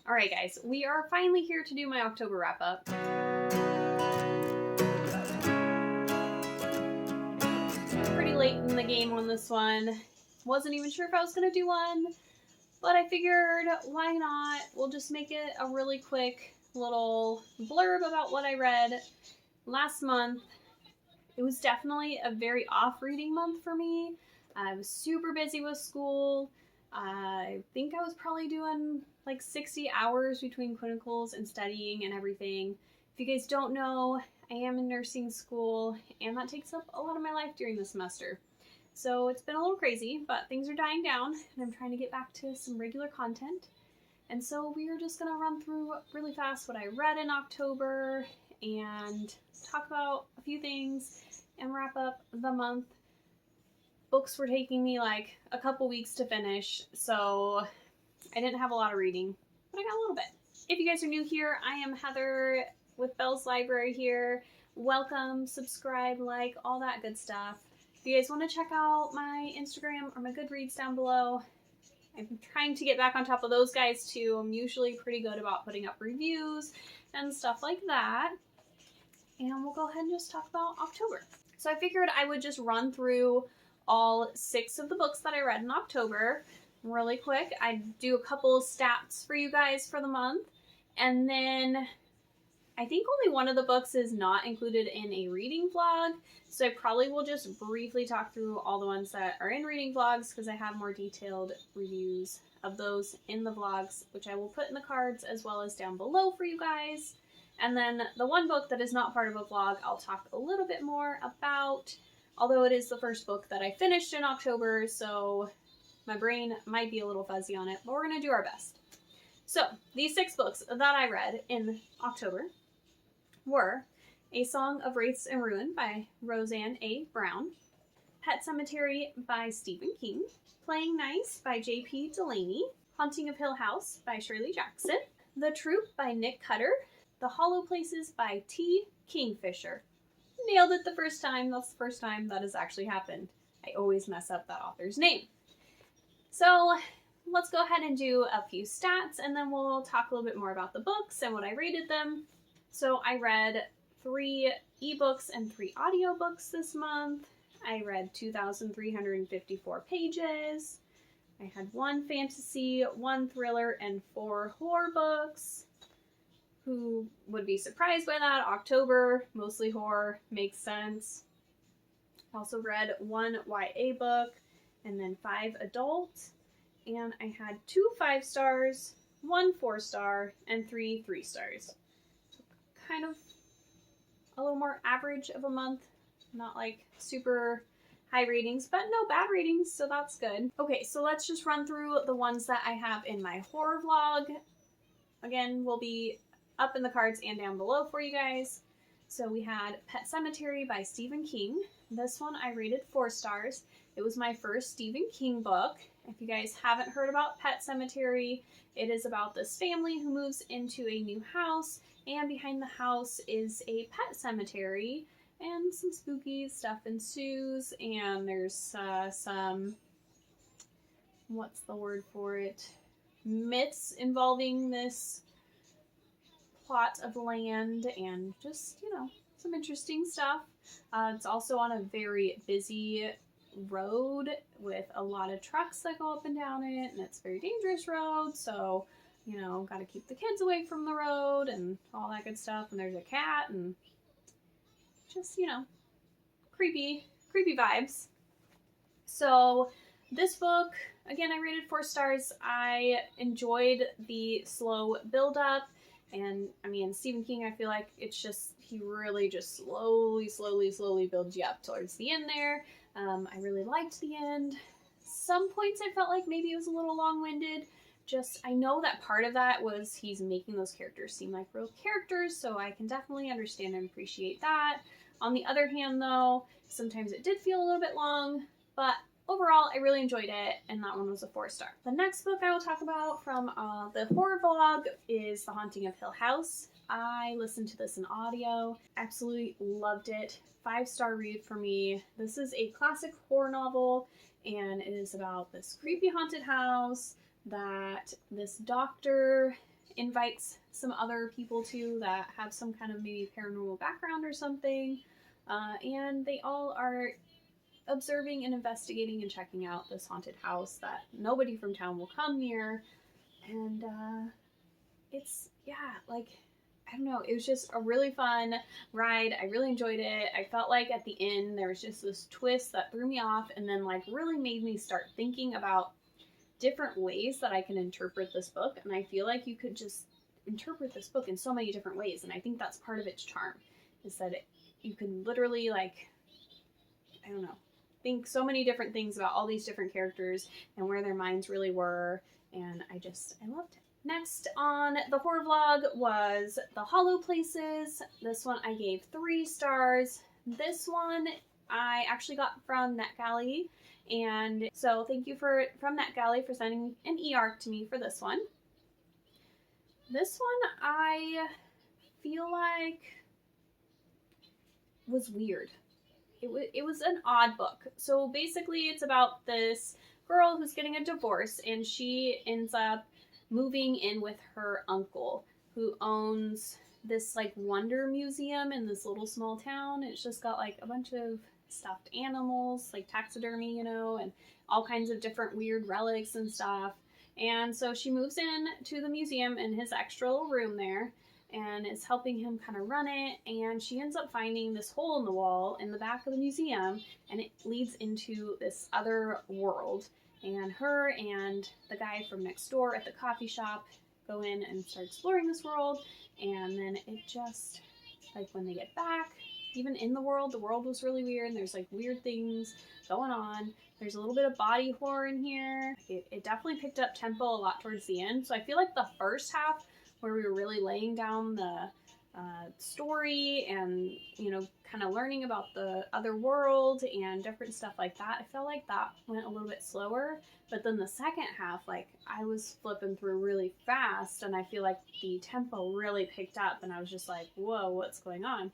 Alright guys, we are finally here to do my October wrap up. Pretty late in the game on this one. Wasn't even sure if I was going to do one, but I figured why not? We'll just make it a really quick little blurb about what I read last month. It was definitely a very off reading month for me. I was super busy with school. I think I was probably doing like 60 hours between clinicals and studying and everything. If you guys don't know, I am in nursing school and that takes up a lot of my life during the semester. So it's been a little crazy, but things are dying down and I'm trying to get back to some regular content. And so we are just going to run through really fast what I read in October and talk about a few things and wrap up the month. Books were taking me like a couple weeks to finish, so I didn't have a lot of reading, but I got a little bit. If you guys are new here, I am Heather with Belle's Library here. Welcome, subscribe, like, all that good stuff. If you guys want to check out my Instagram or my Goodreads down below, I'm trying to get back on top of those guys too. I'm usually pretty good about putting up reviews and stuff like that. And we'll go ahead and just talk about October. So I figured I would just run through all 6 of the books that I read in October really quick. I'd do a couple stats for you guys for the month. And then I think only one of the books is not included in a reading vlog. So I probably will just briefly talk through all the ones that are in reading vlogs because I have more detailed reviews of those in the vlogs, which I will put in the cards as well as down below for you guys. And then the one book that is not part of a vlog, I'll talk a little bit more about, although it is the first book that I finished in October, so my brain might be a little fuzzy on it, but we're going to do our best. So, these 6 books that I read in October were A Song of Wraiths and Ruin by Roseanne A. Brown, Pet Sematary by Stephen King, Playing Nice by J.P. Delaney, Haunting of Hill House by Shirley Jackson, The Troop by Nick Cutter, The Hollow Places by T. Kingfisher. Nailed it the first time. That's the first time that has actually happened. I always mess up that author's name. So let's go ahead and do a few stats and then we'll talk a little bit more about the books and what I rated them. So I read 3 ebooks and 3 audiobooks this month. I read 2,354 pages. I had 1 fantasy, 1 thriller, and 4 horror books. Who would be surprised by that? October, mostly horror, makes sense. I also read 1 YA book and then 5 adult. And I had 2 5-stars, 1 4-star, and 3 3-stars. So kind of a little more average of a month. Not like super high ratings, but no bad ratings, so that's good. Okay, so let's just run through the ones that I have in my horror vlog. Again, will be up in the cards and down below for you guys. So we had Pet Sematary by Stephen King. This one I rated 4 stars. It was my first Stephen King book. If you guys haven't heard about Pet Sematary, it is about this family who moves into a new house, and behind the house is a pet cemetery, and some spooky stuff ensues, and there's some, what's the word for it, myths involving this plot of land and just, you know, some interesting stuff. It's also on a very busy road with a lot of trucks that go up and down it, and it's a very dangerous road, so, you know, gotta keep the kids away from the road and all that good stuff. And there's a cat and just, you know, creepy vibes. So this book, again, I rated 4 stars. I enjoyed the slow build up. And I mean, Stephen King, I feel like it's just, he really just slowly builds you up towards the end there. I really liked the end. Some points I felt like maybe it was a little long-winded. Just, I know that part of that was he's making those characters seem like real characters, so I can definitely understand and appreciate that. On the other hand, though, sometimes it did feel a little bit long, but overall, I really enjoyed it, and that one was a 4-star. The next book I will talk about from the horror vlog is The Haunting of Hill House. I listened to this in audio, absolutely loved it. 5-star read for me. This is a classic horror novel, and it is about this creepy haunted house that this doctor invites some other people too that have some kind of maybe paranormal background or something. And they all are observing and investigating and checking out this haunted house that nobody from town will come near. And it's, yeah, like, I don't know, it was just a really fun ride. I really enjoyed it. I felt like at the end there was just this twist that threw me off and then like really made me start thinking about different ways that I can interpret this book. And I feel like you could just interpret this book in so many different ways. And I think that's part of its charm, is that you can literally, like, I don't know, think so many different things about all these different characters and where their minds really were. And I loved it. Next on the horror vlog was the Holo Places. This one I gave 3 stars. This one I actually got from NetGalley. And so thank you from NetGalley for sending an e-arc to me for this one. This one I feel like was weird. It was an odd book. So basically it's about this girl who's getting a divorce, and she ends up moving in with her uncle, who owns this like wonder museum in this little small town. It's just got like a bunch of stuffed animals, like taxidermy, you know, and all kinds of different weird relics and stuff. And so she moves in to the museum in his extra little room there and is helping him kind of run it. And she ends up finding this hole in the wall in the back of the museum, and it leads into this other world. And her and the guy from next door at the coffee shop go in and start exploring this world. And then it just, like, when they get back, even in the world was really weird. And there's like weird things going on. There's a little bit of body horror in here. It definitely picked up tempo a lot towards the end. So I feel like the first half, where we were really laying down the story and, you know, kind of learning about the other world and different stuff like that, I felt like that went a little bit slower. But then the second half, like, I was flipping through really fast, and I feel like the tempo really picked up, and I was just like, whoa, what's going on?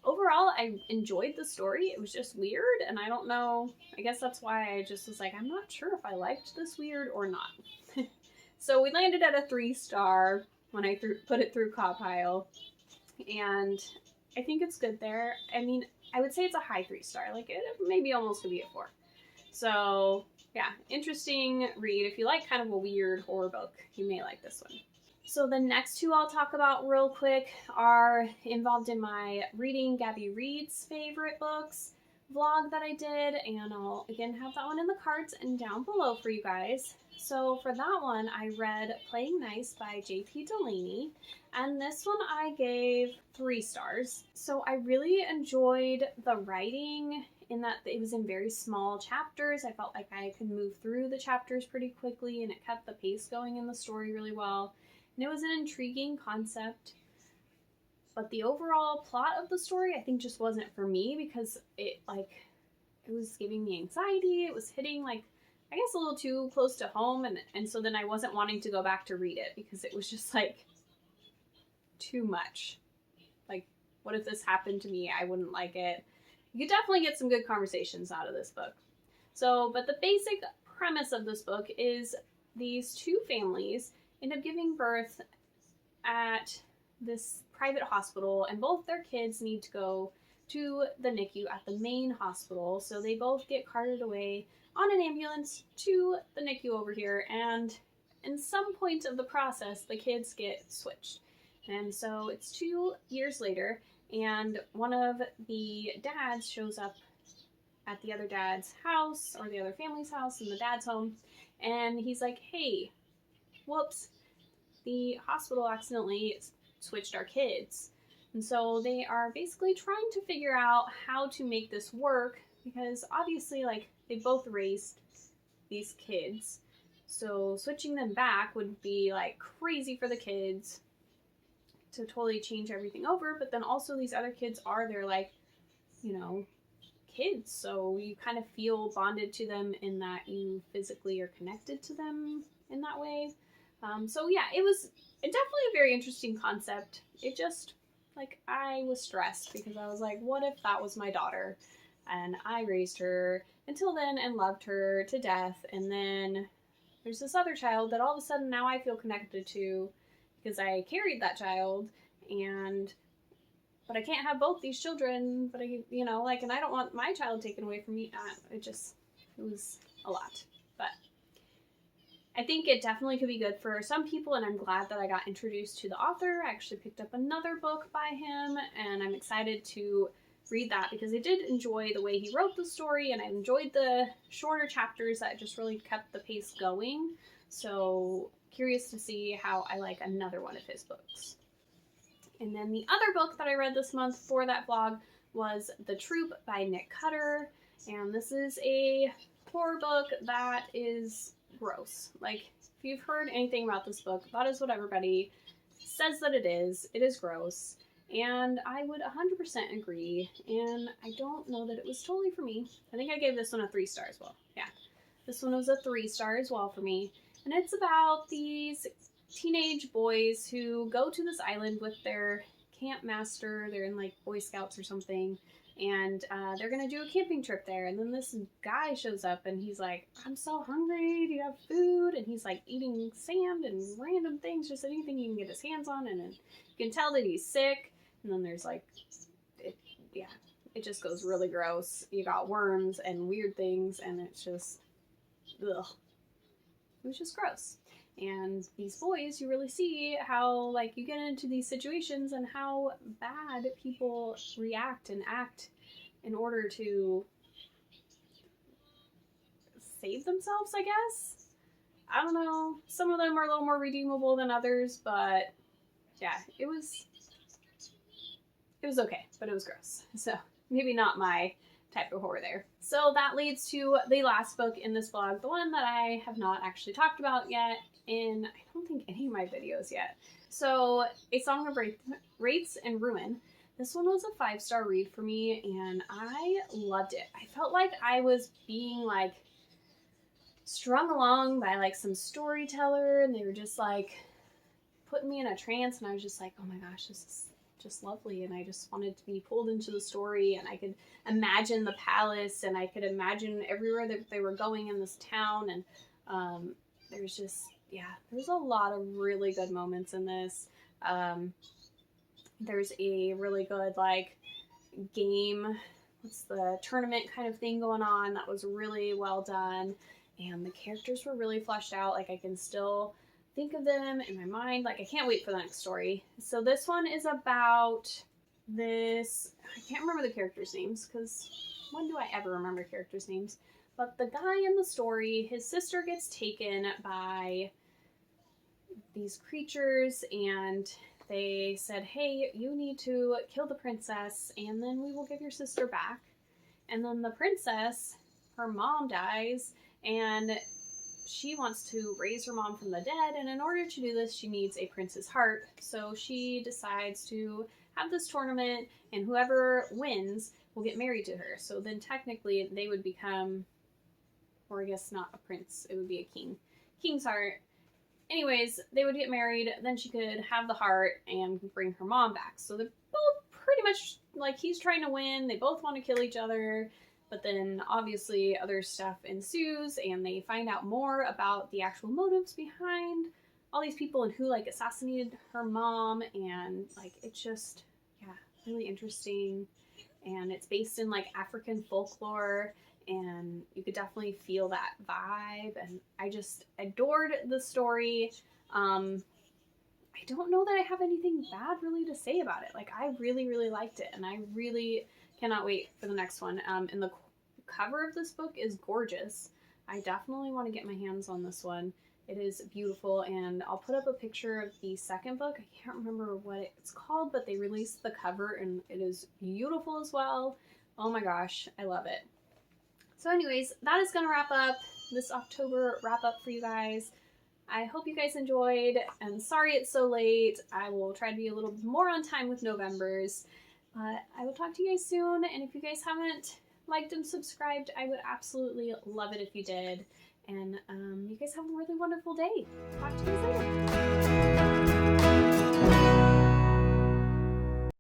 Overall, I enjoyed the story. It was just weird, and I don't know, I guess that's why I just was like, I'm not sure if I liked this weird or not. So we landed at a 3-star when I put it through Compile, and I think it's good there. I mean, I would say it's a high 3-star, like it maybe almost could be a 4. So yeah, interesting read. If you like kind of a weird horror book, you may like this one. So the next 2 I'll talk about real quick are involved in my Reading Gabbyreads favorite books vlog that I did, and I'll again have that one in the cards and down below for you guys. So for that one, I read Playing Nice by J.P. Delaney, and this one I gave 3 stars. So I really enjoyed the writing in that it was in very small chapters. I felt like I could move through the chapters pretty quickly, and it kept the pace going in the story really well. And it was an intriguing concept, but the overall plot of the story I think just wasn't for me, because it was giving me anxiety. It was hitting, like, I guess a little too close to home, and so then I wasn't wanting to go back to read it because it was just like too much. Like, what if this happened to me? I wouldn't like it. You could definitely get some good conversations out of this book. So, but the basic premise of this book is these 2 families end up giving birth at this private hospital, and both their kids need to go to the NICU at the main hospital. So they both get carted away on an ambulance to the NICU over here, and in some point of the process, the kids get switched. And so it's 2 years later, and one of the dads shows up at the other dad's house, or the other family's house, in the dad's home, and he's like, hey, whoops, the hospital accidentally switched our kids. And so they are basically trying to figure out how to make this work, because obviously, like, they both raised these kids. So switching them back would be like crazy for the kids to totally change everything over. But then also these other kids are their, like, you know, kids. So you kind of feel bonded to them in that you physically are connected to them in that way. So yeah, it was definitely a very interesting concept. It just, like, I was stressed because I was like, what if that was my daughter and I raised her until then and loved her to death, and then there's this other child that all of a sudden now I feel connected to because I carried that child, but I can't have both these children, but and I don't want my child taken away from me. It was a lot, but I think it definitely could be good for some people, and I'm glad that I got introduced to the author. I actually picked up another book by him, and I'm excited to read that because I did enjoy the way he wrote the story, and I enjoyed the shorter chapters that just really kept the pace going. So curious to see how I like another one of his books. And then the other book that I read this month for that vlog was The Troop by Nick Cutter, and this is a horror book that is gross. Like, if you've heard anything about this book, that is what everybody says that it is. It is gross, and I would 100% agree, and I don't know that it was totally for me. I think I gave this one a 3 star as well. Yeah, this one was a 3 star as well for me, and it's about these teenage boys who go to this island with their camp master. They're in like Boy Scouts or something, and they're gonna do a camping trip there, and then this guy shows up and he's like, I'm so hungry, do you have food? And he's like eating sand and random things, just anything he can get his hands on, and then you can tell that he's sick. And then there's like it just goes really gross. You got worms and weird things, and it's just ugh. It was just gross. And these boys, you really see how, like, you get into these situations and how bad people react and act in order to save themselves, I guess? I don't know. Some of them are a little more redeemable than others, but yeah, it was okay, but it was gross. So maybe not my type of horror there. So that leads to the last book in this vlog, the one that I have not actually talked about yet in, I don't think, any of my videos yet. So, A Song of Wraiths and Ruin. This one was a 5-star read for me, and I loved it. I felt like I was being, like, strung along by, like, some storyteller, and they were just, like, putting me in a trance, and I was just like, oh my gosh, this is just lovely, and I just wanted to be pulled into the story, and I could imagine the palace, and I could imagine everywhere that they were going in this town, and there's just, yeah, there's a lot of really good moments in this. There's a really good, like, game, what's the tournament kind of thing going on that was really well done, and the characters were really fleshed out. Like, I can still think of them in my mind. Like, I can't wait for the next story. So this one is about this, I can't remember the characters' names, because when do I ever remember characters' names? But the guy in the story, his sister gets taken by these creatures, and they said, hey, you need to kill the princess, and then we will give your sister back. And then the princess, her mom dies, and she wants to raise her mom from the dead, and in order to do this, she needs a prince's heart. So she decides to have this tournament, and whoever wins will get married to her. So then technically they would become, or I guess not a prince, it would be a king. King's heart. Anyways, they would get married, then she could have the heart and bring her mom back. So they're both pretty much, like, he's trying to win, they both want to kill each other, but then obviously other stuff ensues, and they find out more about the actual motives behind all these people and who, like, assassinated her mom, and, like, it's just, yeah, really interesting. And it's based in, like, African folklore, and you could definitely feel that vibe, and I just adored the story. I don't know that I have anything bad really to say about it. Like, I really, really liked it, and I really cannot wait for the next one. And the cover of this book is gorgeous. I definitely want to get my hands on this one. It is beautiful, and I'll put up a picture of the second book. I can't remember what it's called, but they released the cover, and it is beautiful as well. Oh my gosh, I love it. So anyways, that is going to wrap up this October wrap up for you guys. I hope you guys enjoyed, and sorry it's so late. I will try to be a little more on time with November's. But I will talk to you guys soon, and if you guys haven't liked and subscribed, I would absolutely love it if you did. And you guys have a really wonderful day. Talk to you guys later.